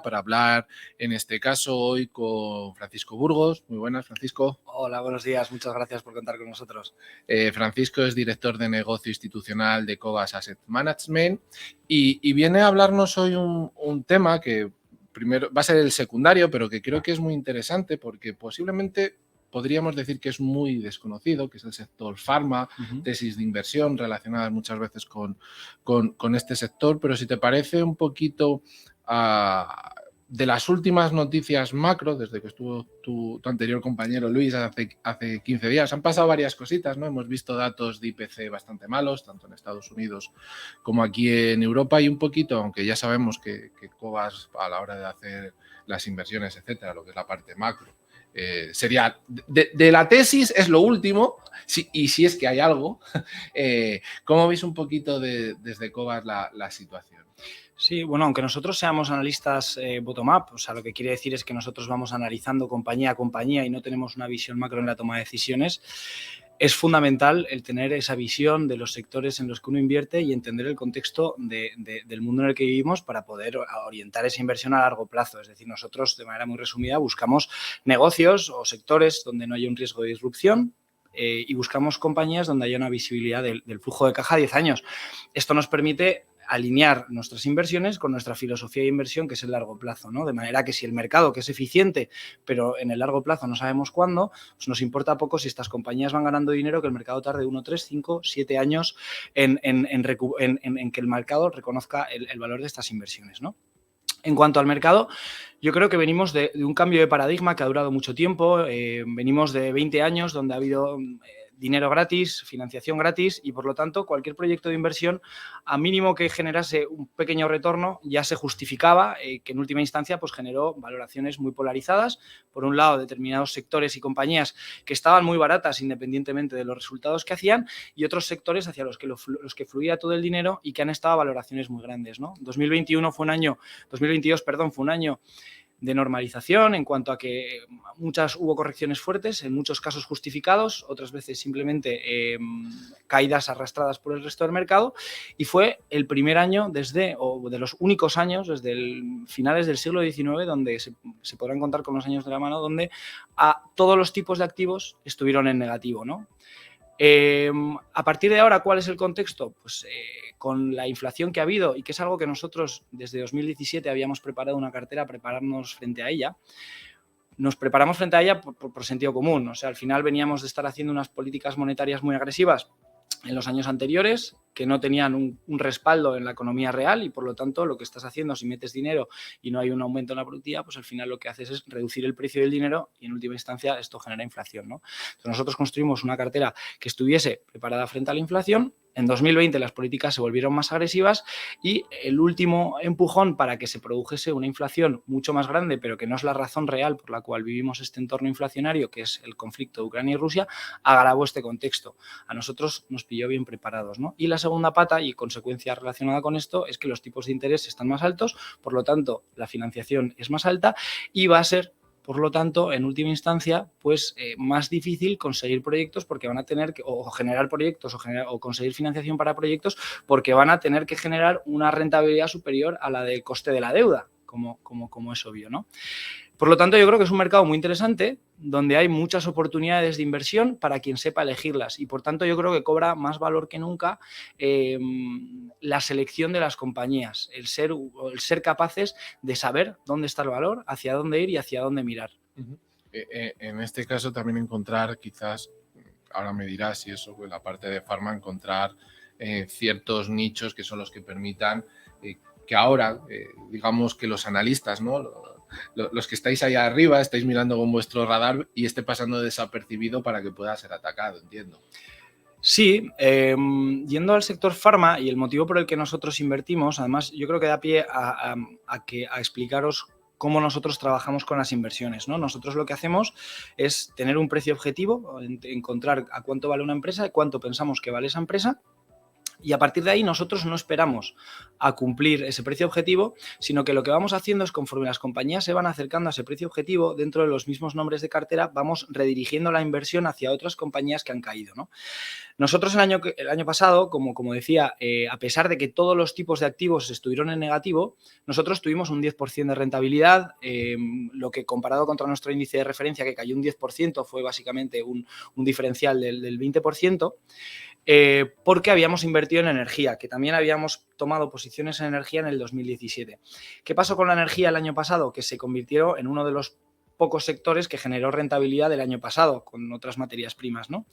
para hablar, en este caso, hoy con Francisco Burgos. Muy buenas, Francisco. Hola, buenos días. Muchas gracias por contar con nosotros. Francisco es director de negocio institucional de Cobas Asset Management y viene a hablarnos hoy un tema que primero va a ser el secundario, pero que creo que es muy interesante porque posiblemente podríamos decir que es muy desconocido, que es el sector farma, tesis de inversión relacionadas muchas veces con este sector, pero si te parece un poquito de las últimas noticias macro, desde que estuvo tu anterior compañero Luis hace 15 días, han pasado varias cositas, ¿no? Hemos visto datos de IPC bastante malos, tanto en Estados Unidos como aquí en Europa, y un poquito, aunque ya sabemos que Cobas a la hora de hacer las inversiones, etcétera, lo que es la parte macro, sería de la tesis es lo último, y si es que hay algo. ¿Cómo veis un poquito desde Cobas la situación? Sí, bueno, aunque nosotros seamos analistas bottom-up, o sea, lo que quiere decir es que nosotros vamos analizando compañía a compañía y no tenemos una visión macro en la toma de decisiones, es fundamental el tener esa visión de los sectores en los que uno invierte y entender el contexto del mundo en el que vivimos para poder orientar esa inversión a largo plazo. Es decir, nosotros, de manera muy resumida, buscamos negocios o sectores donde no haya un riesgo de disrupción, y buscamos compañías donde haya una visibilidad del flujo de caja a 10 años. Esto nos permite alinear nuestras inversiones con nuestra filosofía de inversión, que es el largo plazo, ¿no? De manera que si el mercado, que es eficiente, pero en el largo plazo no sabemos cuándo, pues nos importa poco si estas compañías van ganando dinero, que el mercado tarde 1, 3, 5, 7 años en que el mercado reconozca el valor de estas inversiones, ¿no? En cuanto al mercado, yo creo que venimos de un cambio de paradigma que ha durado mucho tiempo. Venimos de 20 años donde ha habido dinero gratis, financiación gratis y, por lo tanto, cualquier proyecto de inversión, a mínimo que generase un pequeño retorno, ya se justificaba, que en última instancia pues generó valoraciones muy polarizadas. Por un lado, determinados sectores y compañías que estaban muy baratas independientemente de los resultados que hacían, y otros sectores hacia los que fluía todo el dinero y que han estado a valoraciones muy grandes, ¿no? 2022 fue un año de normalización en cuanto a que hubo correcciones fuertes, en muchos casos justificados, otras veces simplemente caídas arrastradas por el resto del mercado, y fue el primer año de los únicos años desde finales del siglo XIX donde se podrán contar con los años de la mano, donde a todos los tipos de activos estuvieron en negativo, ¿no? A partir de ahora, ¿cuál es el contexto? Pues con la inflación que ha habido y que es algo que nosotros desde 2017 habíamos preparado una cartera, prepararnos frente a ella. Nos preparamos frente a ella por sentido común. O sea, al final veníamos de estar haciendo unas políticas monetarias muy agresivas en los años anteriores, que no tenían un respaldo en la economía real y, por lo tanto, lo que estás haciendo si metes dinero y no hay un aumento en la productividad, pues al final lo que haces es reducir el precio del dinero y, en última instancia, esto genera inflación, ¿no? Entonces, nosotros construimos una cartera que estuviese preparada frente a la inflación. En 2020 las políticas se volvieron más agresivas y el último empujón para que se produjese una inflación mucho más grande, pero que no es la razón real por la cual vivimos este entorno inflacionario, que es el conflicto de Ucrania y Rusia, agravó este contexto. A nosotros nos pilló bien preparados, ¿no? Y la segunda pata, y consecuencia relacionada con esto, es que los tipos de interés están más altos, por lo tanto, la financiación es más alta y va a ser, por lo tanto, en última instancia, pues más difícil conseguir proyectos porque van a tener que o generar proyectos o conseguir financiación para proyectos porque van a tener que generar una rentabilidad superior a la del coste de la deuda, como es obvio, ¿no? Por lo tanto, yo creo que es un mercado muy interesante donde hay muchas oportunidades de inversión para quien sepa elegirlas y, por tanto, yo creo que cobra más valor que nunca la selección de las compañías, el ser capaces de saber dónde está el valor, hacia dónde ir y hacia dónde mirar. En este caso también encontrar quizás, ahora me dirás si eso, la parte de farma, encontrar ciertos nichos que son los que permitan que ahora, digamos que los analistas, ¿no? Los que estáis ahí arriba, estáis mirando con vuestro radar y esté pasando desapercibido para que pueda ser atacado, entiendo. Sí, yendo al sector farma y el motivo por el que nosotros invertimos, además yo creo que da pie a explicaros cómo nosotros trabajamos con las inversiones, ¿no? Nosotros lo que hacemos es tener un precio objetivo, encontrar a cuánto vale una empresa, cuánto pensamos que vale esa empresa, Y a partir de ahí nosotros no esperamos a cumplir ese precio objetivo, sino que lo que vamos haciendo es, conforme las compañías se van acercando a ese precio objetivo, dentro de los mismos nombres de cartera, vamos redirigiendo la inversión hacia otras compañías que han caído, ¿no? Nosotros el año pasado, como decía, a pesar de que todos los tipos de activos estuvieron en negativo, nosotros tuvimos un 10% de rentabilidad, lo que comparado contra nuestro índice de referencia, que cayó un 10%, fue básicamente un diferencial del 20%. Porque habíamos invertido en energía, que también habíamos tomado posiciones en energía en el 2017. ¿Qué pasó con la energía el año pasado? Que se convirtió en uno de los pocos sectores que generó rentabilidad del año pasado, con otras materias primas, ¿no?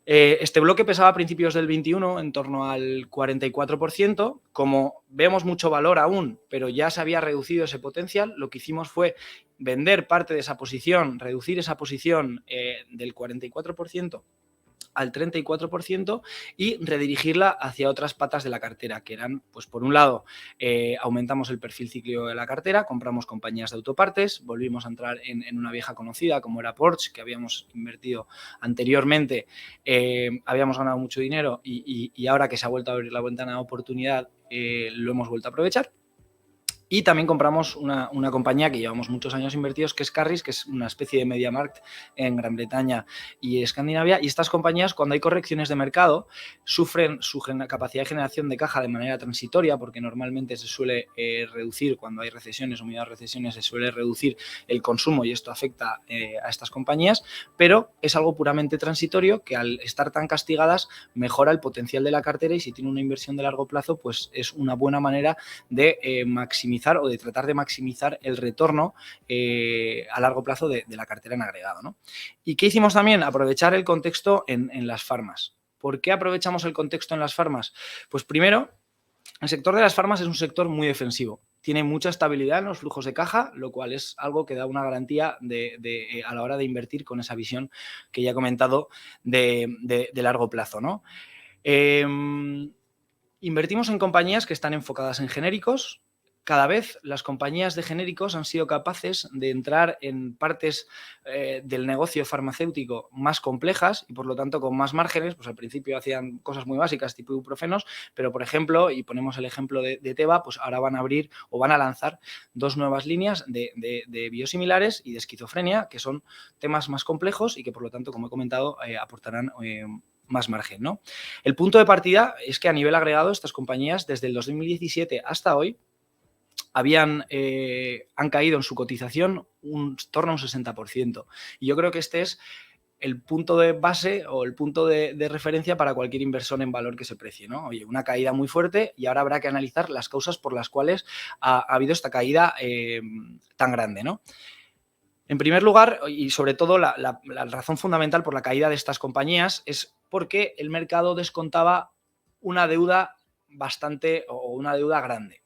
Este bloque pesaba a principios del 21 en torno al 44%. Como vemos mucho valor aún, pero ya se había reducido ese potencial, lo que hicimos fue vender parte de esa posición, reducir esa posición del 44% al 34% y redirigirla hacia otras patas de la cartera, que eran, pues por un lado, aumentamos el perfil cíclico de la cartera, compramos compañías de autopartes, volvimos a entrar en una vieja conocida como era Porsche, que habíamos invertido anteriormente, habíamos ganado mucho dinero y ahora que se ha vuelto a abrir la ventana de oportunidad, lo hemos vuelto a aprovechar. Y también compramos una compañía que llevamos muchos años invertidos, que es Carris, que es una especie de MediaMarkt en Gran Bretaña y Escandinavia. Y estas compañías, cuando hay correcciones de mercado, sufren su capacidad de generación de caja de manera transitoria, porque normalmente se suele reducir, cuando hay recesiones o miedo a recesiones, se suele reducir el consumo y esto afecta a estas compañías, pero es algo puramente transitorio que, al estar tan castigadas, mejora el potencial de la cartera, y si tiene una inversión de largo plazo, pues es una buena manera de maximizar o de tratar de maximizar el retorno a largo plazo de la cartera en agregado, ¿no? ¿Y qué hicimos también? Aprovechar el contexto en las farmas. ¿Por qué aprovechamos el contexto en las farmas? Pues primero, el sector de las farmas es un sector muy defensivo. Tiene mucha estabilidad en los flujos de caja, lo cual es algo que da una garantía a la hora de invertir con esa visión que ya he comentado de largo plazo, ¿no? Invertimos en compañías que están enfocadas en genéricos. Cada vez las compañías de genéricos han sido capaces de entrar en partes del negocio farmacéutico más complejas y, por lo tanto, con más márgenes. Pues al principio hacían cosas muy básicas tipo ibuprofenos, pero, por ejemplo, y ponemos el ejemplo de Teva, pues ahora van a abrir o van a lanzar 2 nuevas líneas de biosimilares y de esquizofrenia, que son temas más complejos y que, por lo tanto, como he comentado, aportarán más margen, ¿no? El punto de partida es que, a nivel agregado, estas compañías desde el 2017 hasta hoy han caído en su cotización en torno a un 60%. Y yo creo que este es el punto de base o el punto de referencia para cualquier inversor en valor que se precie, ¿no? Oye, una caída muy fuerte, y ahora habrá que analizar las causas por las cuales ha habido esta caída tan grande, ¿no? En primer lugar, y sobre todo la razón fundamental por la caída de estas compañías, es porque el mercado descontaba una deuda una deuda grande.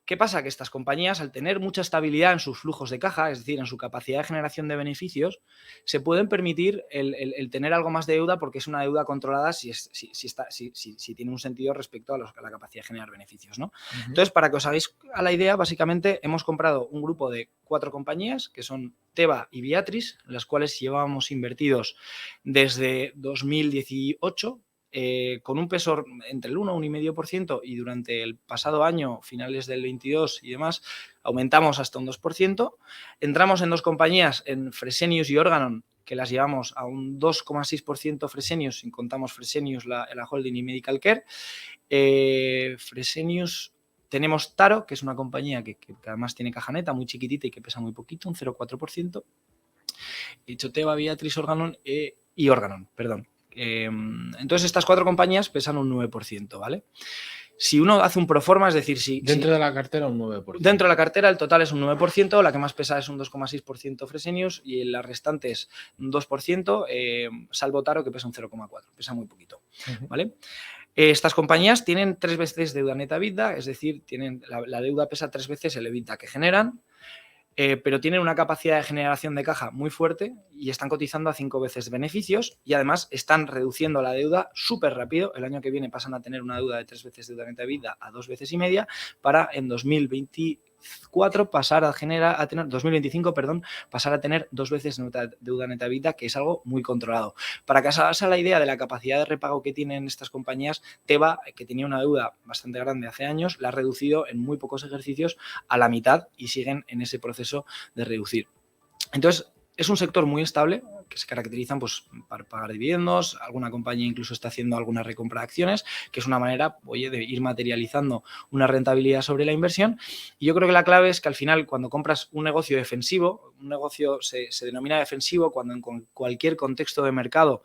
¿Qué pasa? Que estas compañías, al tener mucha estabilidad en sus flujos de caja, es decir, en su capacidad de generación de beneficios, se pueden permitir el tener algo más de deuda, porque es una deuda controlada si tiene un sentido respecto a la capacidad de generar beneficios, ¿no? Uh-huh. Entonces, para que os hagáis a la idea, básicamente hemos comprado un grupo de 4 compañías, que son Teva y Viatris, en las cuales llevábamos invertidos desde 2018, con un peso entre el 1 y 1,5%, y durante el pasado año, finales del 22 y demás, aumentamos hasta un 2%. Entramos en 2 compañías, en Fresenius y Organon, que las llevamos a un 2,6% Fresenius, sin contamos Fresenius, la holding, y Medical Care. Fresenius, tenemos Taro, que es una compañía que además tiene caja neta muy chiquitita y que pesa muy poquito, un 0,4%. He dicho Teva, Viatris, Organon y Organon, perdón. Entonces, estas 4 compañías pesan un 9%, ¿vale? Si uno hace un proforma, es decir, Dentro de la cartera un 9%. Dentro de la cartera el total es un 9%, la que más pesa es un 2,6% Fresenius y las restantes un 2%, salvo Taro, que pesa un 0,4%, pesa muy poquito, ¿vale? Estas compañías tienen 3 veces deuda neta EBITDA, es decir, la deuda pesa 3 veces el EBITDA que generan. Pero tienen una capacidad de generación de caja muy fuerte y están cotizando a 5 veces beneficios, y además están reduciendo la deuda súper rápido. El año que viene pasan a tener una deuda de 3 veces deuda neta EBITDA a 2,5 veces, para en 2024 2024 pasar a tener 2025, perdón, pasar a tener 2 veces deuda neta EBITDA, que es algo muy controlado. Para que se haga la idea de la capacidad de repago que tienen estas compañías, Teva, que tenía una deuda bastante grande hace años, la ha reducido en muy pocos ejercicios a la mitad y siguen en ese proceso de reducir. Entonces, es un sector muy estable, que se caracterizan pues, para pagar dividendos, alguna compañía incluso está haciendo alguna recompra de acciones, que es una manera, oye, de ir materializando una rentabilidad sobre la inversión. Y yo creo que la clave es que al final, cuando compras un negocio defensivo, un negocio se denomina defensivo cuando en cualquier contexto de mercado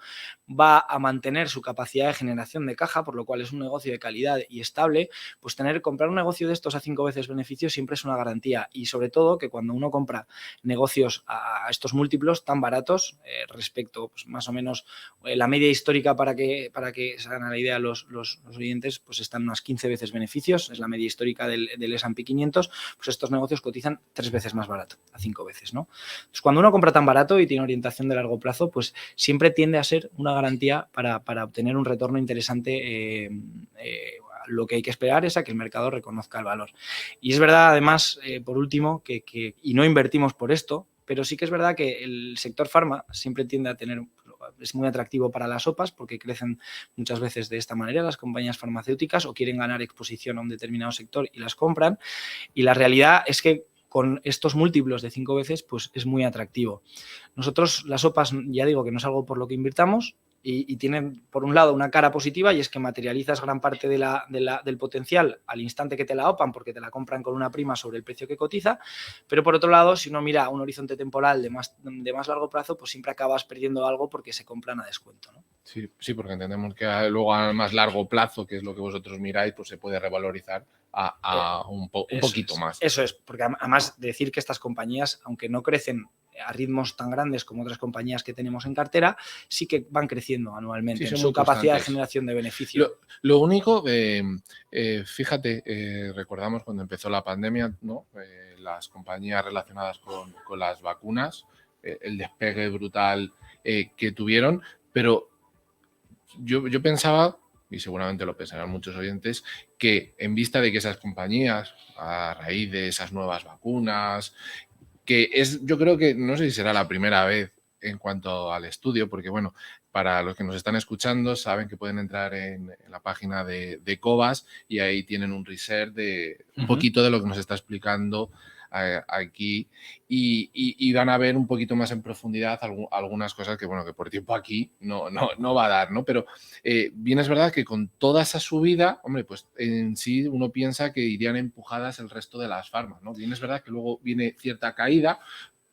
va a mantener su capacidad de generación de caja, por lo cual es un negocio de calidad y estable, pues comprar un negocio de estos a 5 veces beneficios siempre es una garantía. Y sobre todo que cuando uno compra negocios a estos múltiplos tan baratos, respecto, pues más o menos la media histórica para que se hagan a la idea los oyentes, pues están unas 15 veces beneficios, es la media histórica del S&P 500, pues estos negocios cotizan 3 veces más barato, a 5 veces, ¿no? Entonces, cuando uno compra tan barato y tiene orientación de largo plazo, pues siempre tiende a ser una garantía para obtener un retorno interesante. Lo que hay que esperar es a que el mercado reconozca el valor. Y es verdad, además, por último, y no invertimos por esto, pero sí que es verdad que el sector farma siempre tiende a es muy atractivo para las OPAs porque crecen muchas veces de esta manera las compañías farmacéuticas o quieren ganar exposición a un determinado sector y las compran. Y la realidad es que con estos múltiplos de 5 veces, pues es muy atractivo. Nosotros, las OPAs, ya digo que no es algo por lo que invirtamos, y tienen, por un lado, una cara positiva, y es que materializas gran parte del potencial al instante que te la OPAN, porque te la compran con una prima sobre el precio que cotiza, pero por otro lado, si uno mira un horizonte temporal de más largo plazo, pues siempre acabas perdiendo algo porque se compran a descuento, ¿no? Sí, porque entendemos que luego a más largo plazo, que es lo que vosotros miráis, pues se puede revalorizar a un poquito más. Eso es, porque además de decir que estas compañías, aunque no crecen a ritmos tan grandes como otras compañías que tenemos en cartera, sí que van creciendo anualmente en su capacidad de generación de beneficio. Lo único, fíjate, recordamos cuando empezó la pandemia, ¿no? Las compañías relacionadas con las vacunas, el despegue brutal que tuvieron, pero yo pensaba, y seguramente lo pensarán muchos oyentes, que en vista de que esas compañías, a raíz de esas nuevas vacunas, yo creo que no sé si será la primera vez en cuanto al estudio, porque bueno, para los que nos están escuchando saben que pueden entrar en la página de Cobas y ahí tienen un research de un poquito de lo que nos está explicando aquí y van a ver un poquito más en profundidad algunas cosas que, bueno, que por tiempo aquí no va a dar, ¿no? Pero bien es verdad que con toda esa subida, hombre, pues en sí uno piensa que irían empujadas el resto de las farmas, ¿no? Bien es verdad que luego viene cierta caída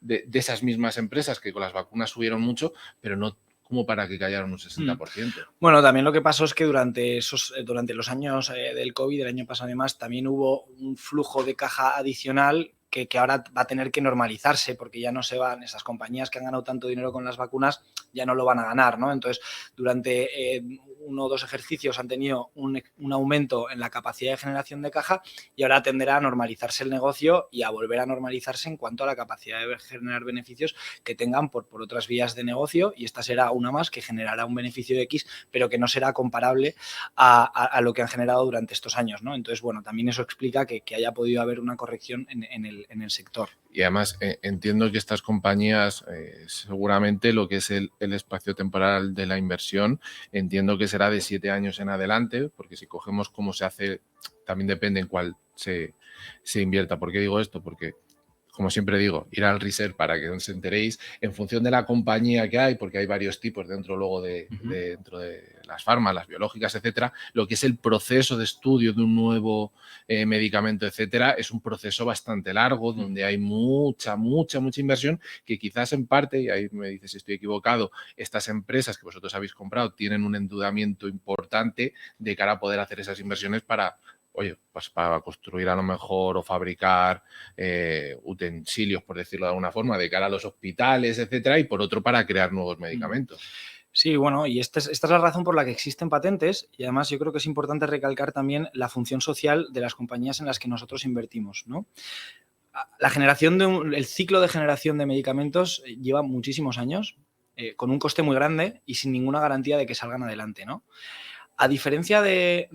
de esas mismas empresas que con las vacunas subieron mucho, pero no como para que cayeran un 60%. Bueno, también lo que pasó es que durante los años del COVID, el año pasado además, también hubo un flujo de caja adicional que ahora va a tener que normalizarse porque ya no se van, esas compañías que han ganado tanto dinero con las vacunas ya no lo van a ganar, ¿no? Entonces, durante 1 o 2 ejercicios han tenido un aumento en la capacidad de generación de caja y ahora tenderá a normalizarse el negocio y a volver a normalizarse en cuanto a la capacidad de generar beneficios que tengan por otras vías de negocio, y esta será una más que generará un beneficio de X, pero que no será comparable a lo que han generado durante estos años, ¿no? Entonces, bueno, también eso explica que haya podido haber una corrección en el sector. Y además entiendo que estas compañías, seguramente lo que es el espacio temporal de la inversión, entiendo que será de 7 años en adelante, porque si cogemos cómo se hace, también depende en cuál se invierta. ¿Por qué digo esto? Porque, como siempre digo, ir al research para que os enteréis en función de la compañía que hay, porque hay varios tipos dentro luego dentro de las farmas, las biológicas, etcétera. Lo que es el proceso de estudio de un nuevo medicamento, etcétera, es un proceso bastante largo donde hay mucha inversión que quizás en parte, y ahí me dices si estoy equivocado, estas empresas que vosotros habéis comprado tienen un endeudamiento importante de cara a poder hacer esas inversiones para construir a lo mejor o fabricar utensilios, por decirlo de alguna forma, de cara a los hospitales, etcétera, y por otro para crear nuevos medicamentos. Sí, bueno, y esta es la razón por la que existen patentes, y además yo creo que es importante recalcar también la función social de las compañías en las que nosotros invertimos, ¿no? La generación el ciclo de generación de medicamentos lleva muchísimos años, con un coste muy grande y sin ninguna garantía de que salgan adelante, ¿no? A diferencia de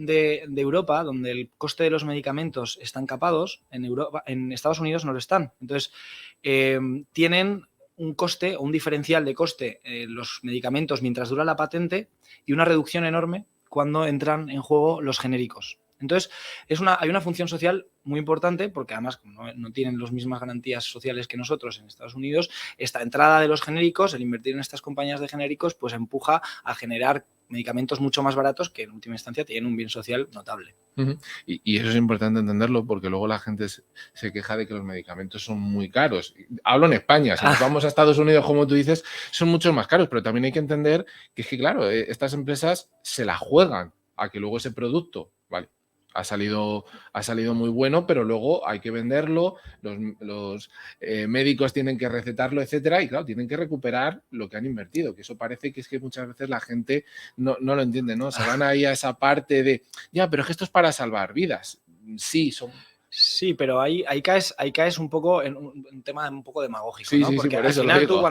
Europa, donde el coste de los medicamentos están capados, en Estados Unidos no lo están. Entonces, tienen un coste o un diferencial de coste los medicamentos mientras dura la patente y una reducción enorme cuando entran en juego los genéricos. Entonces, hay una función social muy importante porque además no tienen las mismas garantías sociales que nosotros en Estados Unidos. Esta entrada de los genéricos, el invertir en estas compañías de genéricos, pues empuja a generar medicamentos mucho más baratos que en última instancia tienen un bien social notable. Y eso es importante entenderlo porque luego la gente se queja de que los medicamentos son muy caros. Hablo en España, si nos vamos a Estados Unidos, como tú dices, son mucho más caros, pero también hay que entender que es que, claro, estas empresas se la juegan a que luego ese producto, vale, ha salido muy bueno, pero luego hay que venderlo, los médicos tienen que recetarlo, etcétera, y claro, tienen que recuperar lo que han invertido, que eso parece que es que muchas veces la gente no lo entiende, ¿no? Se van ahí a esa parte de, ya, pero es que esto es para salvar vidas. Sí, son... Sí, pero ahí caes un poco en un tema un poco demagógico, sí, ¿no? Sí, porque sí, por al eso final lo digo.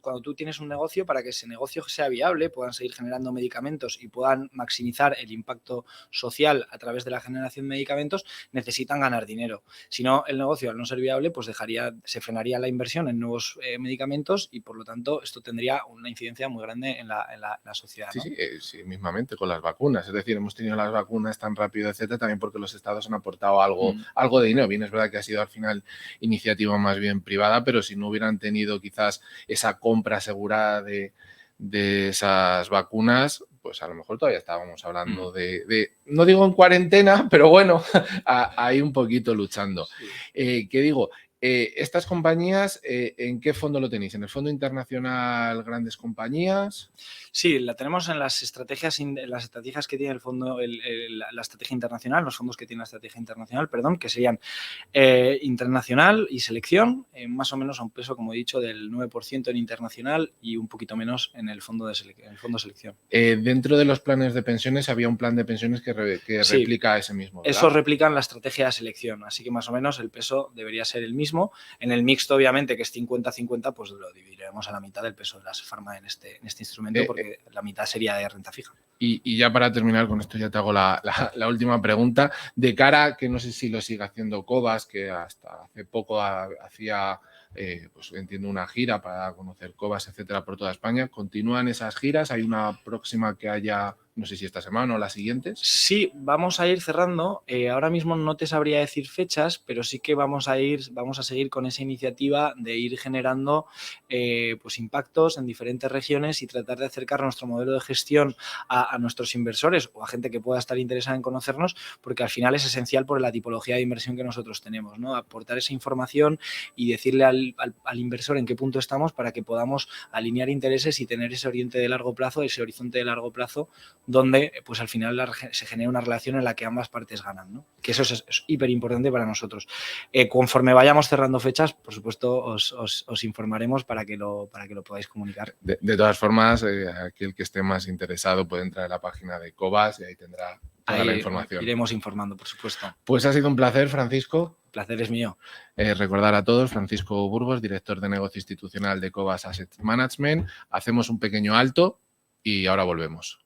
cuando tú tienes un negocio, para que ese negocio sea viable, puedan seguir generando medicamentos y puedan maximizar el impacto social a través de la generación de medicamentos, necesitan ganar dinero. Si no, el negocio, al no ser viable, pues se frenaría la inversión en nuevos medicamentos y, por lo tanto, esto tendría una incidencia muy grande en la sociedad, ¿no? Sí, mismamente con las vacunas. Es decir, hemos tenido las vacunas tan rápido, etcétera, también porque los estados han aportado algo de dinero. Bien, es verdad que ha sido al final iniciativa más bien privada, pero si no hubieran tenido quizás esa compra asegurada de esas vacunas, pues a lo mejor todavía estábamos hablando de no digo en cuarentena, pero bueno, ahí un poquito luchando. Sí. ¿Qué digo? Estas compañías, ¿en qué fondo lo tenéis? ¿En el Fondo Internacional Grandes Compañías? Sí, la tenemos en las estrategias que tiene el fondo, la estrategia internacional, los fondos que tiene la estrategia internacional, perdón, que serían internacional y selección, más o menos a un peso, como he dicho, del 9% en internacional y un poquito menos en el fondo selección. Dentro de los planes de pensiones había un plan de pensiones que Sí, replica ese mismo, ¿verdad? Eso replican la estrategia de selección, así que más o menos el peso debería ser el mismo. En el mixto, obviamente, que es 50-50, pues lo dividiremos a la mitad del peso de las farma en este instrumento, porque la mitad sería de renta fija. Y ya para terminar con esto, ya te hago la última pregunta. De cara a que no sé si lo sigue haciendo Cobas, que hasta hace poco hacía, pues entiendo, una gira para conocer Cobas, etcétera, por toda España. ¿Continúan esas giras? ¿Hay una próxima que haya, no sé si esta semana o las siguientes? Sí, vamos a ir cerrando. Ahora mismo no te sabría decir fechas, pero sí que vamos a seguir con esa iniciativa de ir generando pues impactos en diferentes regiones y tratar de acercar nuestro modelo de gestión a nuestros inversores o a gente que pueda estar interesada en conocernos, porque al final es esencial por la tipología de inversión que nosotros tenemos, ¿no? Aportar esa información y decirle al inversor en qué punto estamos para que podamos alinear intereses y tener ese horizonte de largo plazo, donde pues al final se genera una relación en la que ambas partes ganan, ¿no? Que eso es hiper importante para nosotros. Conforme vayamos cerrando fechas, por supuesto, os informaremos para que lo podáis comunicar. De todas formas, aquel que esté más interesado puede entrar a la página de Cobas y ahí tendrá toda la información. Iremos informando, por supuesto. Pues ha sido un placer, Francisco. El placer es mío. Recordar a todos, Francisco Burgos, director de negocio institucional de Cobas Asset Management. Hacemos un pequeño alto y ahora volvemos.